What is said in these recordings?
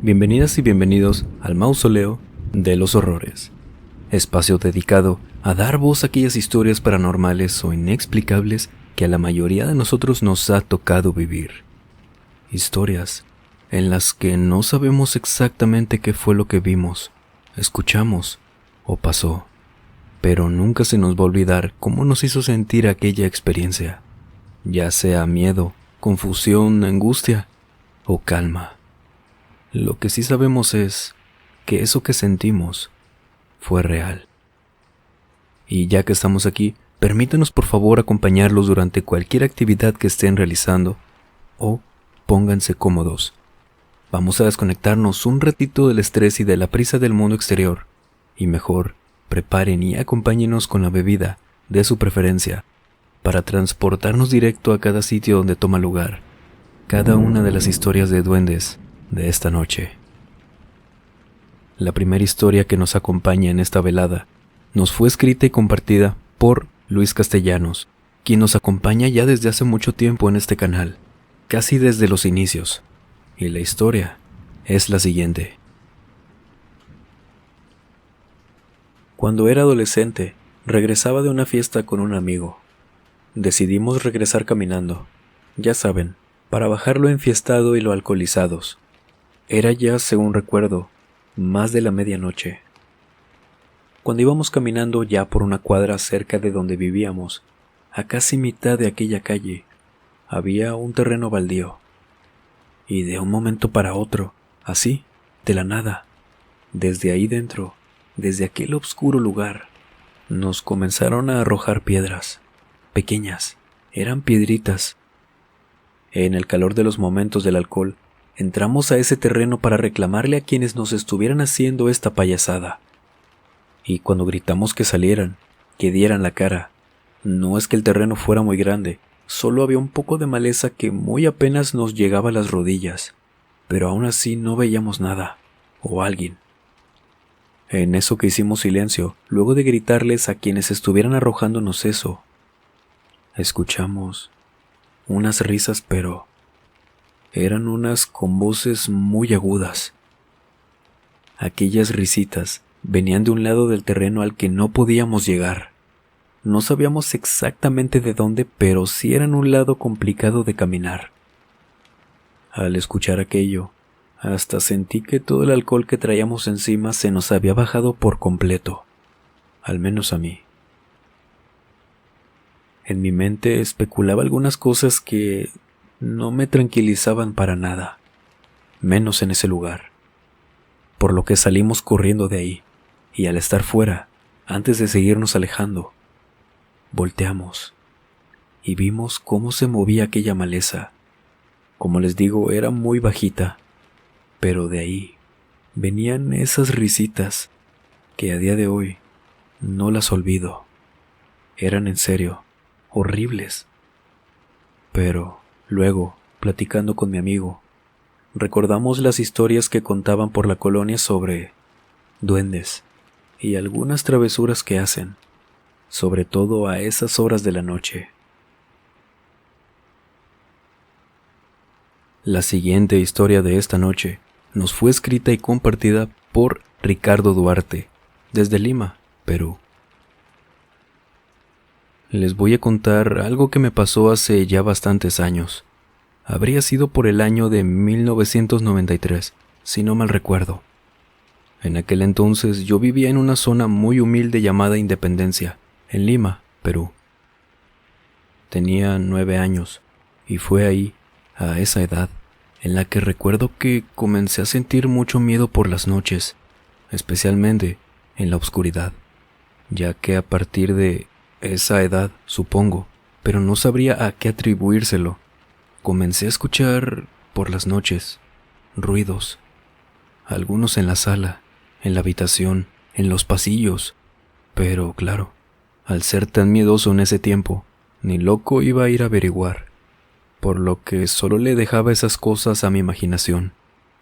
Bienvenidas y bienvenidos al Mausoleo de los Horrores, espacio dedicado a dar voz a aquellas historias paranormales o inexplicables que a la mayoría de nosotros nos ha tocado vivir. Historias en las que no sabemos exactamente qué fue lo que vimos, escuchamos o pasó, pero nunca se nos va a olvidar cómo nos hizo sentir aquella experiencia, ya sea miedo, confusión, angustia o calma. Lo que sí sabemos es que eso que sentimos fue real. Y ya que estamos aquí, permítanos por favor acompañarlos durante cualquier actividad que estén realizando o pónganse cómodos. Vamos a desconectarnos un ratito del estrés y de la prisa del mundo exterior y mejor preparen y acompáñenos con la bebida de su preferencia para transportarnos directo a cada sitio donde toma lugar cada una de las historias de duendes de esta noche. La primera historia que nos acompaña en esta velada nos fue escrita y compartida por Luis Castellanos, quien nos acompaña ya desde hace mucho tiempo en este canal, casi desde los inicios, y la historia es la siguiente. Cuando era adolescente, regresaba de una fiesta con un amigo. Decidimos regresar caminando, ya saben, para bajar lo enfiestado y lo alcoholizados. Era ya, según recuerdo, más de la medianoche. Cuando íbamos caminando ya por una cuadra cerca de donde vivíamos, a casi mitad de aquella calle, había un terreno baldío. Y de un momento para otro, así, de la nada, desde ahí dentro, desde aquel oscuro lugar, nos comenzaron a arrojar piedras, pequeñas, eran piedritas. En el calor de los momentos del alcohol, entramos a ese terreno para reclamarle a quienes nos estuvieran haciendo esta payasada. Y cuando gritamos que salieran, que dieran la cara, no es que el terreno fuera muy grande, solo había un poco de maleza que muy apenas nos llegaba a las rodillas, pero aún así no veíamos nada, o alguien. En eso que hicimos silencio, luego de gritarles a quienes estuvieran arrojándonos eso, escuchamos unas risas, pero eran unas con voces muy agudas. Aquellas risitas venían de un lado del terreno al que no podíamos llegar. No sabíamos exactamente de dónde, pero sí eran un lado complicado de caminar. Al escuchar aquello, hasta sentí que todo el alcohol que traíamos encima se nos había bajado por completo, al menos a mí. En mi mente especulaba algunas cosas que no me tranquilizaban para nada, menos en ese lugar. Por lo que salimos corriendo de ahí, y al estar fuera, antes de seguirnos alejando, volteamos y vimos cómo se movía aquella maleza. Como les digo, era muy bajita, pero de ahí venían esas risitas que a día de hoy no las olvido. Eran en serio horribles. Pero luego, platicando con mi amigo, recordamos las historias que contaban por la colonia sobre duendes y algunas travesuras que hacen, sobre todo a esas horas de la noche. La siguiente historia de esta noche nos fue escrita y compartida por Ricardo Duarte, desde Lima, Perú. Les voy a contar algo que me pasó hace ya bastantes años. Habría sido por el año de 1993, si no mal recuerdo. En aquel entonces yo vivía en una zona muy humilde llamada Independencia, en Lima, Perú. Tenía 9 años, y fue ahí, a esa edad, en la que recuerdo que comencé a sentir mucho miedo por las noches, especialmente en la oscuridad, ya que a partir de esa edad, supongo, pero no sabría a qué atribuírselo, comencé a escuchar por las noches ruidos, algunos en la sala, en la habitación, en los pasillos, pero claro, al ser tan miedoso en ese tiempo, ni loco iba a ir a averiguar, por lo que solo le dejaba esas cosas a mi imaginación.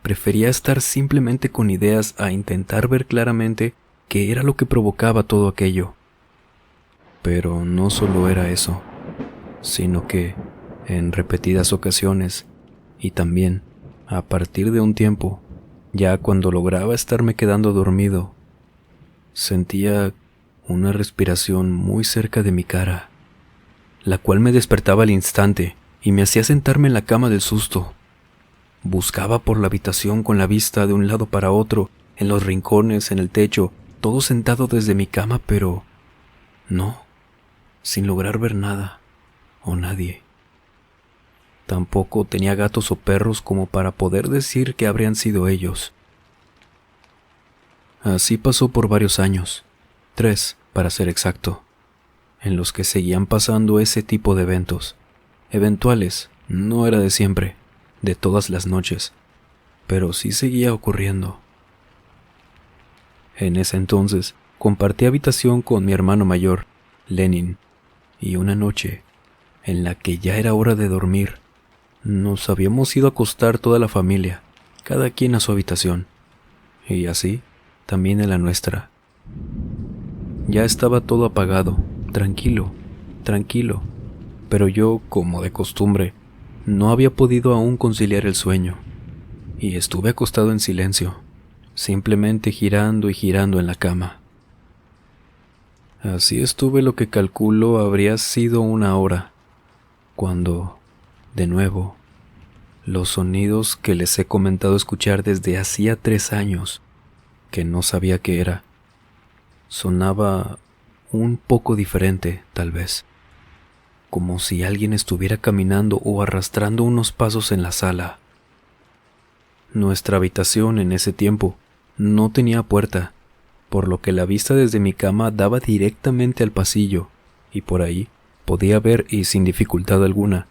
Prefería estar simplemente con ideas a intentar ver claramente qué era lo que provocaba todo aquello. Pero no solo era eso, sino que, en repetidas ocasiones, y también, a partir de un tiempo, Ya cuando lograba estarme quedando dormido, sentía una respiración muy cerca de mi cara, la cual me despertaba al instante y me hacía sentarme en la cama del susto. Buscaba por la habitación con la vista de un lado para otro, en los rincones, en el techo, todo sentado desde mi cama, pero no, sin lograr ver nada o nadie. Tampoco tenía gatos o perros como para poder decir que habrían sido ellos. Así pasó por varios años, 3 para ser exacto, en los que seguían pasando ese tipo de eventos. Eventuales, no era de siempre, de todas las noches, pero sí seguía ocurriendo. En ese entonces, compartí habitación con mi hermano mayor, Lenin, y una noche, en la que ya era hora de dormir, nos habíamos ido a acostar toda la familia, cada quien a su habitación, y así, también en la nuestra. Ya estaba todo apagado, tranquilo, pero yo, como de costumbre, no había podido aún conciliar el sueño, y estuve acostado en silencio, simplemente girando y girando en la cama. Así estuve lo que calculo habría sido una hora, cuando, de nuevo, los sonidos que les he comentado escuchar desde hacía 3 años, que no sabía qué era, sonaba un poco diferente, tal vez, como si alguien estuviera caminando o arrastrando unos pasos en la sala. Nuestra habitación en ese tiempo no tenía puerta, por lo que la vista desde mi cama daba directamente al pasillo, y por ahí podía ver, y sin dificultad alguna,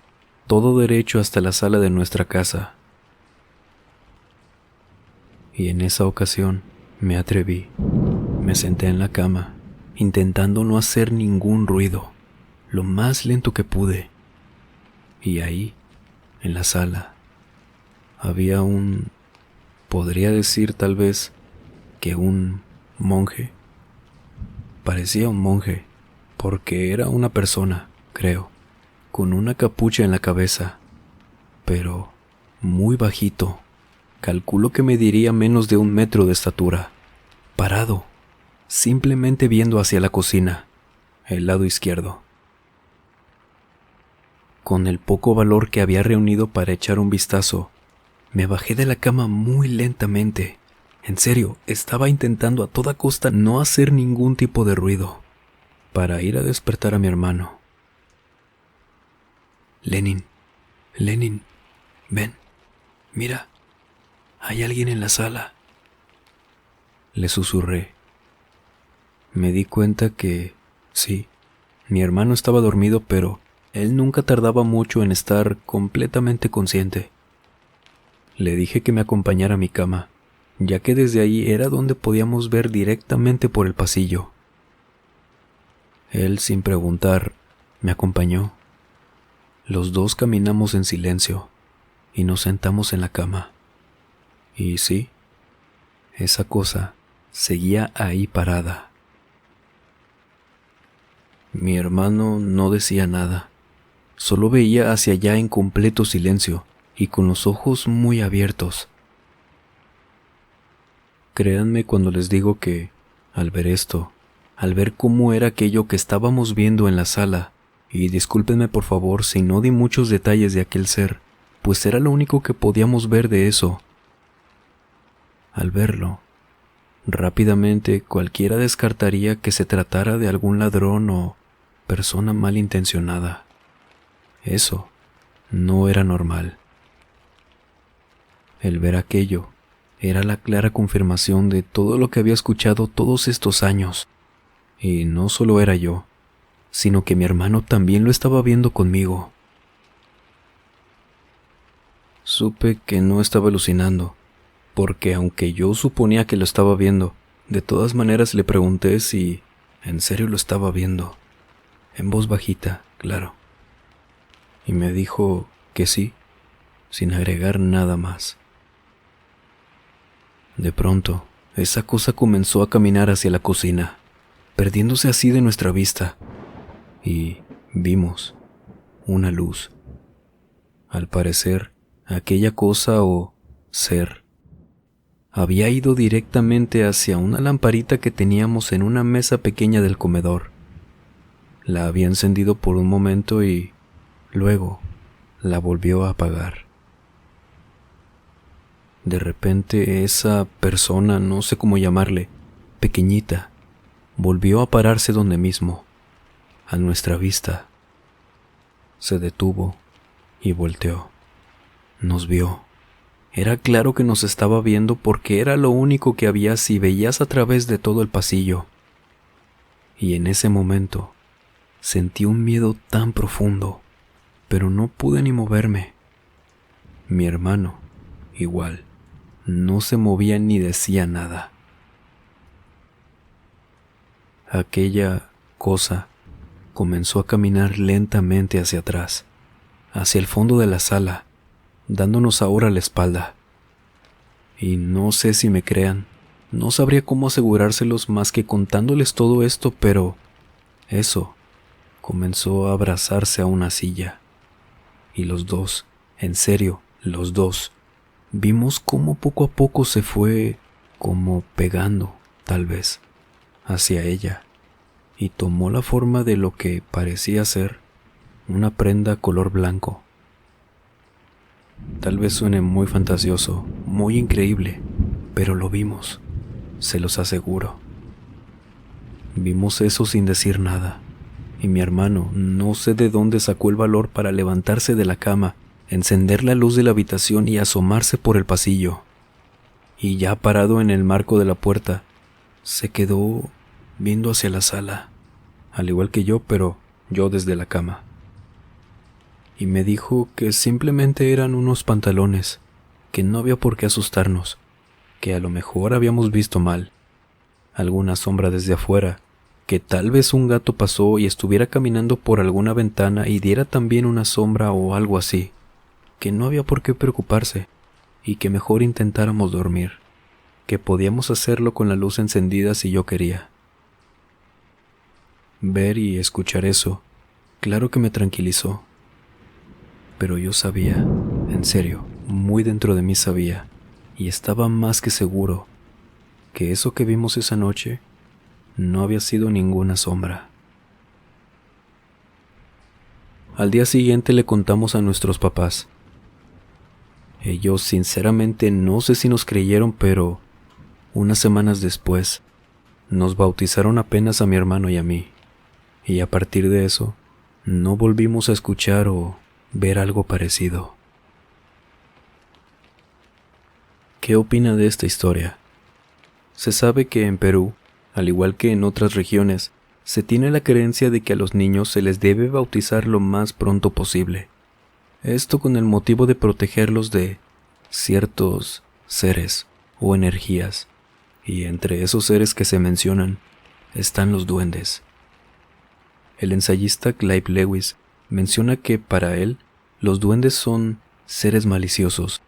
todo derecho hasta la sala de nuestra casa. Y en esa ocasión me atreví. Me senté en la cama, intentando no hacer ningún ruido, lo más lento que pude. Y ahí, en la sala, había podría decir tal vez que un monje. Parecía un monje, porque era una persona, creo, con una capucha en la cabeza, pero muy bajito. Calculo que mediría menos de 1 metro de estatura, parado, simplemente viendo hacia la cocina, el lado izquierdo. Con el poco valor que había reunido para echar un vistazo, me bajé de la cama muy lentamente. En serio, estaba intentando a toda costa no hacer ningún tipo de ruido, para ir a despertar a mi hermano. Lenin, ven, mira, hay alguien en la sala. Le susurré. Me di cuenta que, sí, mi hermano estaba dormido, pero él nunca tardaba mucho en estar completamente consciente. Le dije que me acompañara a mi cama, ya que desde ahí era donde podíamos ver directamente por el pasillo. Él, sin preguntar, me acompañó. Los dos caminamos en silencio y nos sentamos en la cama. Y sí, esa cosa seguía ahí parada. Mi hermano no decía nada, solo veía hacia allá en completo silencio y con los ojos muy abiertos. Créanme cuando les digo que, al ver esto, al ver cómo era aquello que estábamos viendo en la sala, y discúlpenme por favor si no di muchos detalles de aquel ser, pues era lo único que podíamos ver de eso. Al verlo, rápidamente cualquiera descartaría que se tratara de algún ladrón o persona malintencionada. Eso no era normal. El ver aquello era la clara confirmación de todo lo que había escuchado todos estos años. Y no solo era yo, sino que mi hermano también lo estaba viendo conmigo. Supe que no estaba alucinando, porque aunque yo suponía que lo estaba viendo, de todas maneras le pregunté si en serio lo estaba viendo, en voz bajita, claro. Y me dijo que sí, sin agregar nada más. De pronto, esa cosa comenzó a caminar hacia la cocina, perdiéndose así de nuestra vista, y vimos una luz. Al parecer, aquella cosa o ser había ido directamente hacia una lamparita que teníamos en una mesa pequeña del comedor. La había encendido por un momento y luego la volvió a apagar. De repente esa persona, no sé cómo llamarle, pequeñita, volvió a pararse donde mismo, a nuestra vista. Se detuvo y volteó. Nos vio. Era claro que nos estaba viendo porque era lo único que había si veías a través de todo el pasillo. Y en ese momento sentí un miedo tan profundo, pero no pude ni moverme. Mi hermano, igual, no se movía ni decía nada. Aquella cosa comenzó a caminar lentamente hacia atrás, hacia el fondo de la sala, dándonos ahora la espalda. Y no sé si me crean, no sabría cómo asegurárselos más que contándoles todo esto, pero eso comenzó a abrazarse a una silla. Y los dos, en serio, los dos, vimos cómo poco a poco se fue como pegando, tal vez, hacia ella, y tomó la forma de lo que parecía ser una prenda color blanco. Tal vez suene muy fantasioso, muy increíble, pero lo vimos, se los aseguro. Vimos eso sin decir nada, y mi hermano no sé de dónde sacó el valor para levantarse de la cama, encender la luz de la habitación y asomarse por el pasillo. Y ya parado en el marco de la puerta, se quedó viendo hacia la sala, al igual que yo, pero yo desde la cama. Y me dijo que simplemente eran unos pantalones, que no había por qué asustarnos, que a lo mejor habíamos visto mal, alguna sombra desde afuera, que tal vez un gato pasó y estuviera caminando por alguna ventana y diera también una sombra o algo así, que no había por qué preocuparse y que mejor intentáramos dormir, que podíamos hacerlo con la luz encendida si yo quería. Ver y escuchar eso, claro que me tranquilizó. Pero yo sabía, en serio, muy dentro de mí sabía, y estaba más que seguro, que eso que vimos esa noche no había sido ninguna sombra. Al día siguiente le contamos a nuestros papás. Ellos sinceramente no sé si nos creyeron, pero unas semanas después nos bautizaron apenas a mi hermano y a mí, y a partir de eso no volvimos a escuchar o ver algo parecido. ¿Qué opina de esta historia? Se sabe que en Perú, al igual que en otras regiones, se tiene la creencia de que a los niños se les debe bautizar lo más pronto posible. Esto con el motivo de protegerlos de ciertos seres o energías, y entre esos seres que se mencionan están los duendes. El ensayista Clive Lewis menciona que para él los duendes son seres maliciosos,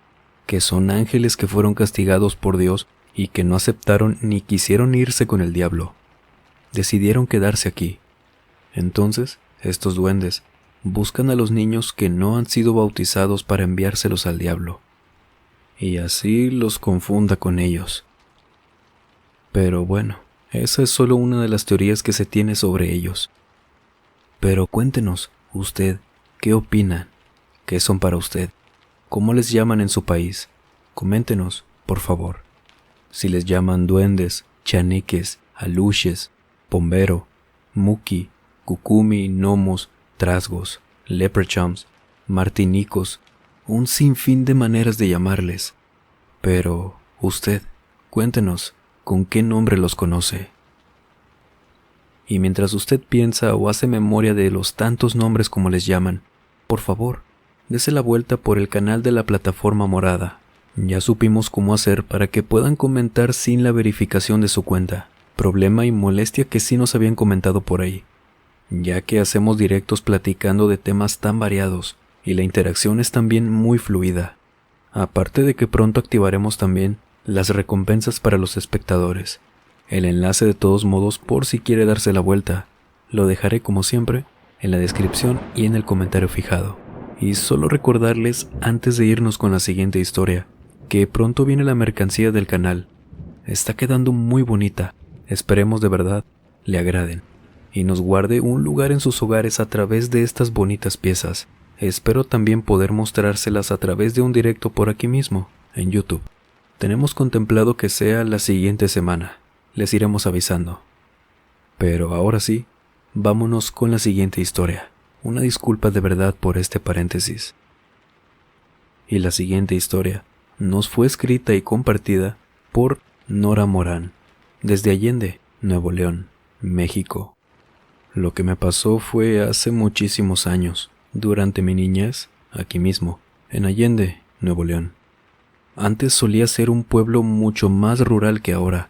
que son ángeles que fueron castigados por Dios y que no aceptaron ni quisieron irse con el diablo. Decidieron quedarse aquí. Entonces, estos duendes buscan a los niños que no han sido bautizados para enviárselos al diablo, y así los confunda con ellos. Pero bueno, esa es solo una de las teorías que se tiene sobre ellos. Pero cuéntenos, usted, ¿qué opina? ¿Qué son para usted? ¿Cómo les llaman en su país? Coméntenos, por favor. Si les llaman duendes, chaneques, aluches, pombero, muki, kukumi, gnomos, trasgos, leprechauns, martinicos, un sinfín de maneras de llamarles. Pero, usted, cuéntenos, ¿con qué nombre los conoce? Y mientras usted piensa o hace memoria de los tantos nombres como les llaman, por favor, dese la vuelta por el canal de la plataforma morada. Ya supimos cómo hacer para que puedan comentar sin la verificación de su cuenta, problema y molestia que sí nos habían comentado por ahí, ya que hacemos directos platicando de temas tan variados y la interacción es también muy fluida. Aparte de que pronto activaremos también las recompensas para los espectadores. El enlace de todos modos, por si quiere darse la vuelta, lo dejaré como siempre en la descripción y en el comentario fijado. Y solo recordarles antes de irnos con la siguiente historia, que pronto viene la mercancía del canal. Está quedando muy bonita. Esperemos de verdad le agraden y nos guarde un lugar en sus hogares a través de estas bonitas piezas. Espero también poder mostrárselas a través de un directo por aquí mismo, en YouTube. Tenemos contemplado que sea la siguiente semana. Les iremos avisando. Pero ahora sí, vámonos con la siguiente historia. Una disculpa de verdad por este paréntesis. Y la siguiente historia nos fue escrita y compartida por Nora Morán, desde Allende, Nuevo León, México. Lo que me pasó fue hace muchísimos años, durante mi niñez, aquí mismo, en Allende, Nuevo León. Antes solía ser un pueblo mucho más rural que ahora.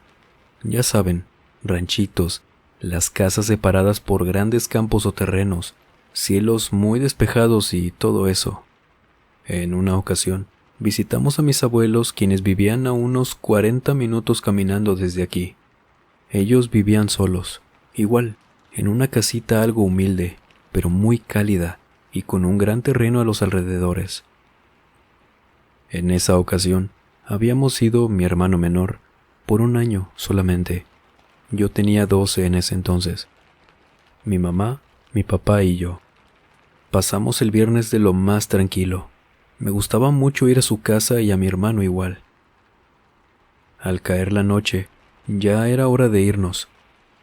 Ya saben, ranchitos, las casas separadas por grandes campos o terrenos, cielos muy despejados y todo eso. En una ocasión, visitamos a mis abuelos, quienes vivían a unos 40 minutos caminando desde aquí. Ellos vivían solos, igual, en una casita algo humilde, pero muy cálida y con un gran terreno a los alrededores. En esa ocasión, habíamos ido, mi hermano menor, por un año solamente. Yo tenía 12 en ese entonces. Mi mamá, mi papá y yo. Pasamos el viernes de lo más tranquilo. Me gustaba mucho ir a su casa y a mi hermano igual. Al caer la noche, ya era hora de irnos,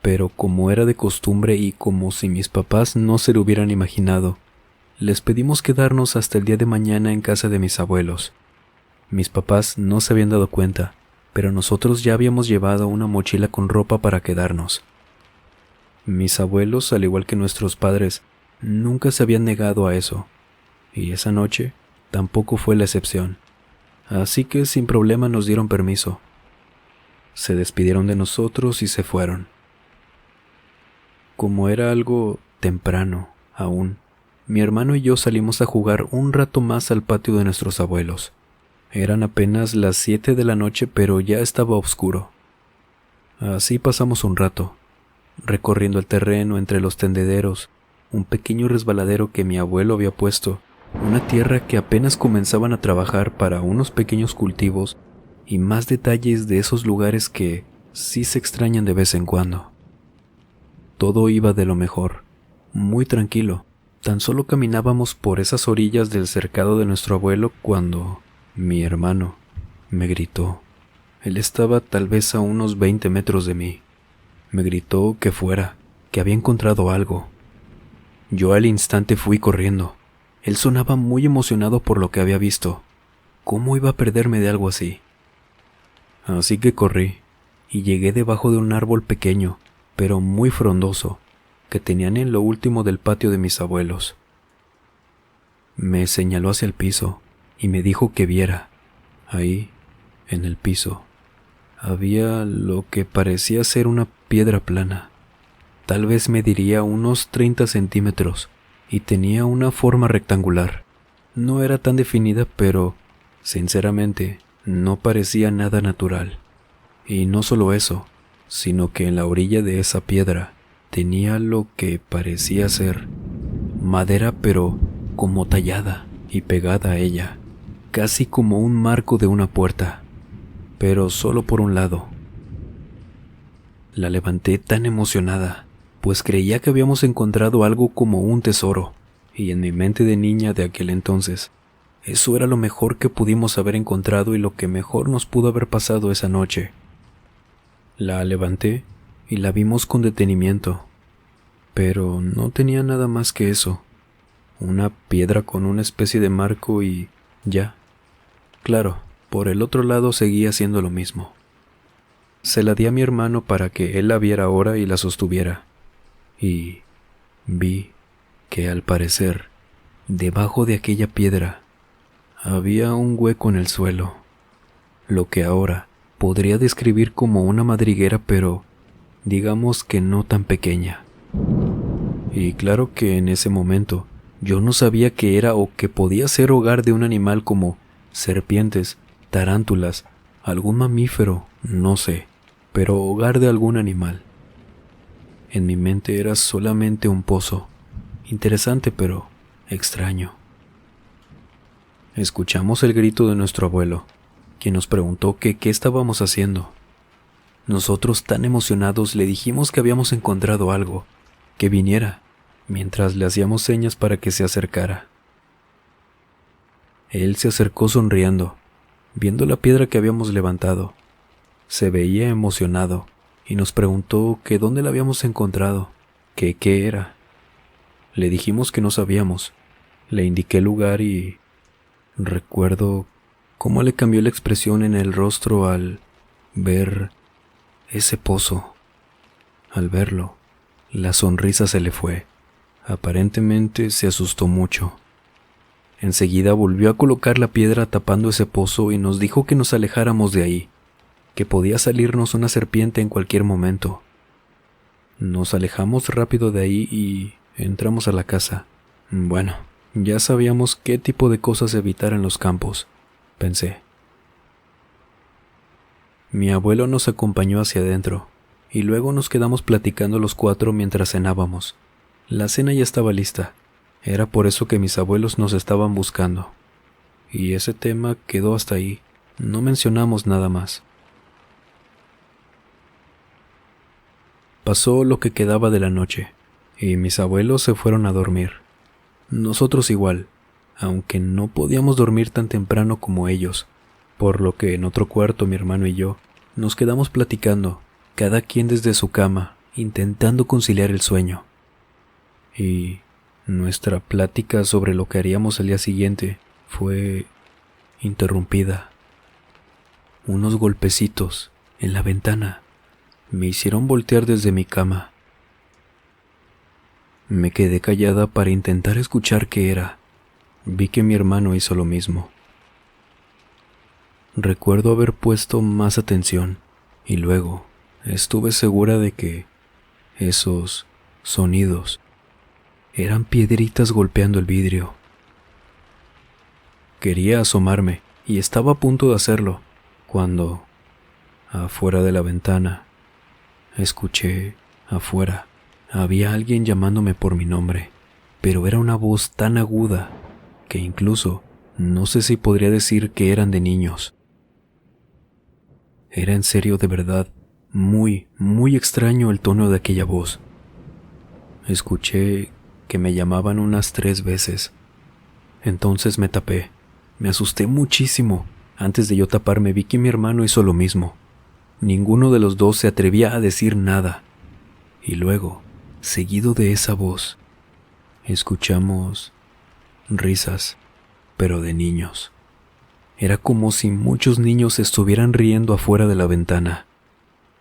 pero como era de costumbre y como si mis papás no se lo hubieran imaginado, les pedimos quedarnos hasta el día de mañana en casa de mis abuelos. Mis papás no se habían dado cuenta, pero nosotros ya habíamos llevado una mochila con ropa para quedarnos. Mis abuelos, al igual que nuestros padres, nunca se habían negado a eso, y esa noche tampoco fue la excepción. Así que sin problema nos dieron permiso. Se despidieron de nosotros y se fueron. Como era algo temprano aún, mi hermano y yo salimos a jugar un rato más al patio de nuestros abuelos. Eran apenas las 7 de la noche, pero ya estaba oscuro. Así pasamos un rato, recorriendo el terreno entre los tendederos, un pequeño resbaladero que mi abuelo había puesto, una tierra que apenas comenzaban a trabajar para unos pequeños cultivos y más detalles de esos lugares que sí se extrañan de vez en cuando. Todo iba de lo mejor, muy tranquilo. Tan solo caminábamos por esas orillas del cercado de nuestro abuelo cuando mi hermano me gritó. Él estaba tal vez a unos 20 metros de mí. Me gritó que fuera, que había encontrado algo. Yo al instante fui corriendo. Él sonaba muy emocionado por lo que había visto. ¿Cómo iba a perderme de algo así? Así que corrí y llegué debajo de un árbol pequeño, pero muy frondoso, que tenían en lo último del patio de mis abuelos. Me señaló hacia el piso y me dijo que viera. Ahí, en el piso, había lo que parecía ser una piedra plana. Tal vez mediría unos 30 centímetros y tenía una forma rectangular. No era tan definida, pero, sinceramente, no parecía nada natural. Y no solo eso, sino que en la orilla de esa piedra tenía lo que parecía ser madera, pero como tallada y pegada a ella, casi como un marco de una puerta, pero solo por un lado. La levanté tan emocionada, pues creía que habíamos encontrado algo como un tesoro, y en mi mente de niña de aquel entonces, eso era lo mejor que pudimos haber encontrado y lo que mejor nos pudo haber pasado esa noche. La levanté y la vimos con detenimiento, pero no tenía nada más que eso, una piedra con una especie de marco y ya. Claro, por el otro lado seguía haciendo lo mismo. Se la di a mi hermano para que él la viera ahora y la sostuviera, y vi que al parecer, debajo de aquella piedra, había un hueco en el suelo, lo que ahora podría describir como una madriguera, pero digamos que no tan pequeña. Y claro que en ese momento yo no sabía que era o que podía ser hogar de un animal como serpientes, tarántulas, algún mamífero, no sé, pero hogar de algún animal. En mi mente era solamente un pozo, interesante pero extraño. Escuchamos el grito de nuestro abuelo, quien nos preguntó que qué estábamos haciendo. Nosotros, tan emocionados, le dijimos que habíamos encontrado algo, que viniera, mientras le hacíamos señas para que se acercara. Él se acercó sonriendo, viendo la piedra que habíamos levantado. Se veía emocionado y nos preguntó que dónde la habíamos encontrado, que qué era. Le dijimos que no sabíamos. Le indiqué el lugar y recuerdo cómo le cambió la expresión en el rostro al ver ese pozo. Al verlo, la sonrisa se le fue. Aparentemente se asustó mucho. Enseguida volvió a colocar la piedra tapando ese pozo y nos dijo que nos alejáramos de ahí, que podía salirnos una serpiente en cualquier momento. Nos alejamos rápido de ahí y entramos a la casa. Bueno, ya sabíamos qué tipo de cosas evitar en los campos, pensé. Mi abuelo nos acompañó hacia adentro, y luego nos quedamos platicando los cuatro mientras cenábamos. La cena ya estaba lista. Era por eso que mis abuelos nos estaban buscando. Y ese tema quedó hasta ahí. No mencionamos nada más. Pasó lo que quedaba de la noche, y mis abuelos se fueron a dormir. Nosotros igual, aunque no podíamos dormir tan temprano como ellos, por lo que en otro cuarto mi hermano y yo nos quedamos platicando, cada quien desde su cama, intentando conciliar el sueño. Y nuestra plática sobre lo que haríamos al día siguiente fue interrumpida. Unos golpecitos en la ventana me hicieron voltear desde mi cama. Me quedé callada para intentar escuchar qué era. Vi que mi hermano hizo lo mismo. Recuerdo haber puesto más atención y luego estuve segura de que esos sonidos eran piedritas golpeando el vidrio. Quería asomarme y estaba a punto de hacerlo cuando, afuera de la ventana, escuché afuera. Había alguien llamándome por mi nombre, pero era una voz tan aguda que incluso no sé si podría decir que eran de niños. Era en serio, de verdad, muy, muy extraño el tono de aquella voz. Escuché que me llamaban unas 3 veces. Entonces me tapé. Me asusté muchísimo. Antes de yo taparme vi que mi hermano hizo lo mismo. Ninguno de los dos se atrevía a decir nada. Y luego, seguido de esa voz, escuchamos risas, pero de niños. Era como si muchos niños estuvieran riendo afuera de la ventana.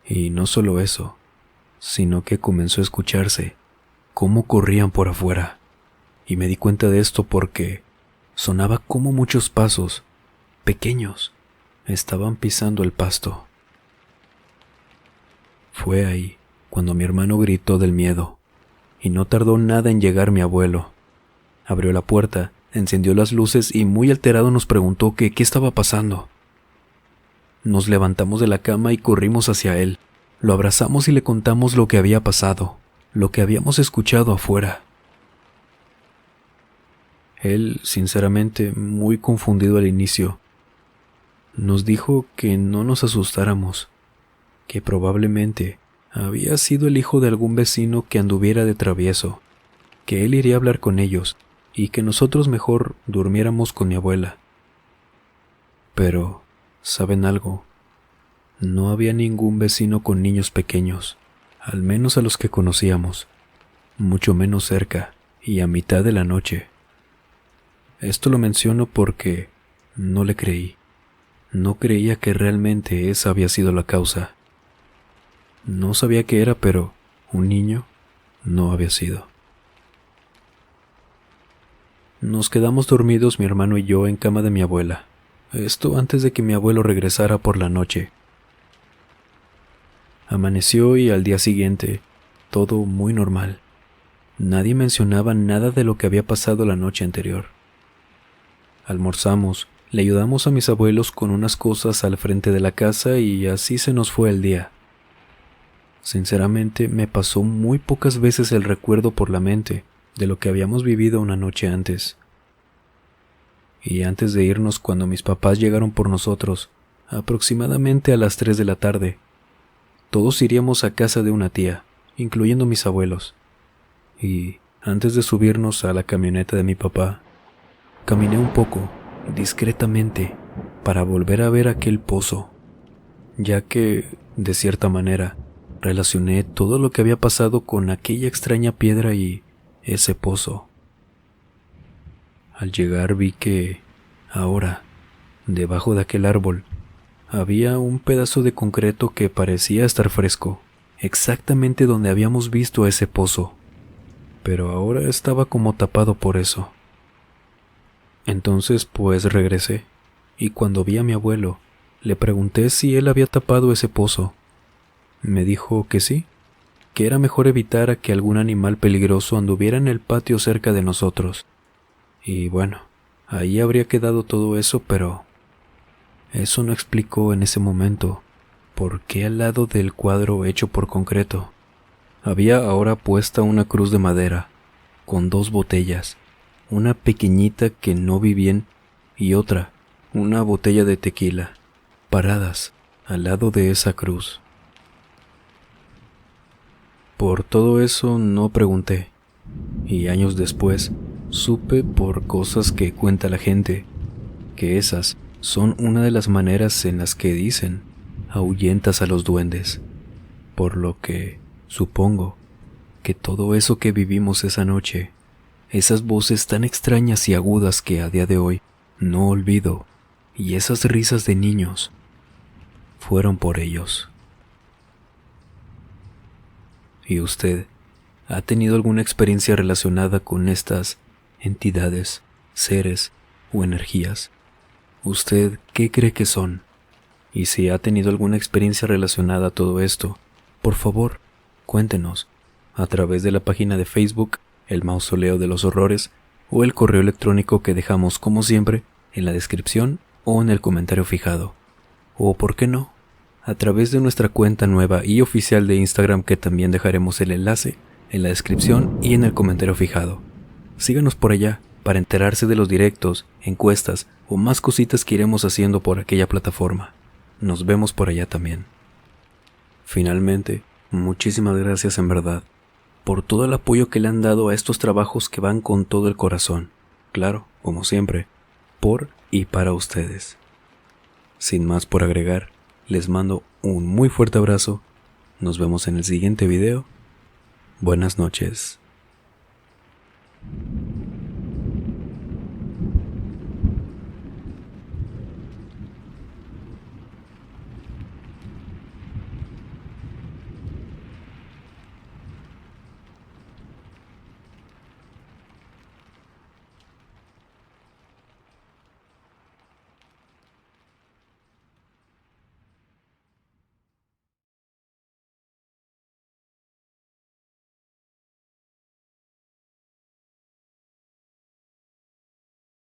Y no solo eso, sino que comenzó a escucharse cómo corrían por afuera. Y me di cuenta de esto porque sonaba como muchos pasos, pequeños, estaban pisando el pasto. Fue ahí cuando mi hermano gritó del miedo, y no tardó nada en llegar mi abuelo. Abrió la puerta, encendió las luces y muy alterado nos preguntó que qué estaba pasando. Nos levantamos de la cama y corrimos hacia él. Lo abrazamos y le contamos lo que había pasado, lo que habíamos escuchado afuera. Él, sinceramente, muy confundido al inicio, nos dijo que no nos asustáramos, que probablemente había sido el hijo de algún vecino que anduviera de travieso, que él iría a hablar con ellos y que nosotros mejor durmiéramos con mi abuela. Pero, ¿saben algo? No había ningún vecino con niños pequeños, al menos a los que conocíamos, mucho menos cerca y a mitad de la noche. Esto lo menciono porque no le creí. No creía que realmente esa había sido la causa. No sabía qué era, pero un niño no había sido. Nos quedamos dormidos mi hermano y yo en cama de mi abuela. Esto antes de que mi abuelo regresara por la noche. Amaneció y al día siguiente, todo muy normal. Nadie mencionaba nada de lo que había pasado la noche anterior. Almorzamos, le ayudamos a mis abuelos con unas cosas al frente de la casa y así se nos fue el día. Sinceramente, me pasó muy pocas veces el recuerdo por la mente de lo que habíamos vivido una noche antes. Y antes de irnos, cuando mis papás llegaron por nosotros, aproximadamente a las 3 de la tarde. Todos iríamos a casa de una tía, incluyendo mis abuelos. Y antes de subirnos a la camioneta de mi papá, caminé un poco, discretamente, para volver a ver aquel pozo, ya que, de cierta manera, relacioné todo lo que había pasado con aquella extraña piedra y ese pozo. Al llegar vi que, ahora, debajo de aquel árbol, había un pedazo de concreto que parecía estar fresco, exactamente donde habíamos visto ese pozo, pero ahora estaba como tapado por eso. Entonces pues regresé, y cuando vi a mi abuelo, le pregunté si él había tapado ese pozo. Me dijo que sí, que era mejor evitar a que algún animal peligroso anduviera en el patio cerca de nosotros. Y bueno, ahí habría quedado todo eso, pero eso no explicó en ese momento por qué al lado del cuadro hecho por concreto había ahora puesta una cruz de madera con 2 botellas, una pequeñita que no vi bien y otra, una botella de tequila, paradas al lado de esa cruz. Por todo eso no pregunté, y años después supe por cosas que cuenta la gente, que esas son una de las maneras en las que dicen ahuyentas a los duendes, por lo que supongo que todo eso que vivimos esa noche, esas voces tan extrañas y agudas que a día de hoy no olvido, y esas risas de niños, fueron por ellos. ¿Y usted ha tenido alguna experiencia relacionada con estas entidades, seres o energías? ¿Usted qué cree que son? Y si ha tenido alguna experiencia relacionada a todo esto, por favor, cuéntenos a través de la página de Facebook El Mausoleo de los Horrores o el correo electrónico que dejamos como siempre en la descripción o en el comentario fijado. O por qué no, a través de nuestra cuenta nueva y oficial de Instagram, que también dejaremos el enlace en la descripción y en el comentario fijado. Síganos por allá para enterarse de los directos, encuestas o más cositas que iremos haciendo por aquella plataforma. Nos vemos por allá también. Finalmente, muchísimas gracias en verdad por todo el apoyo que le han dado a estos trabajos que van con todo el corazón. Claro, como siempre, por y para ustedes. Sin más por agregar, les mando un muy fuerte abrazo. Nos vemos en el siguiente video. Buenas noches.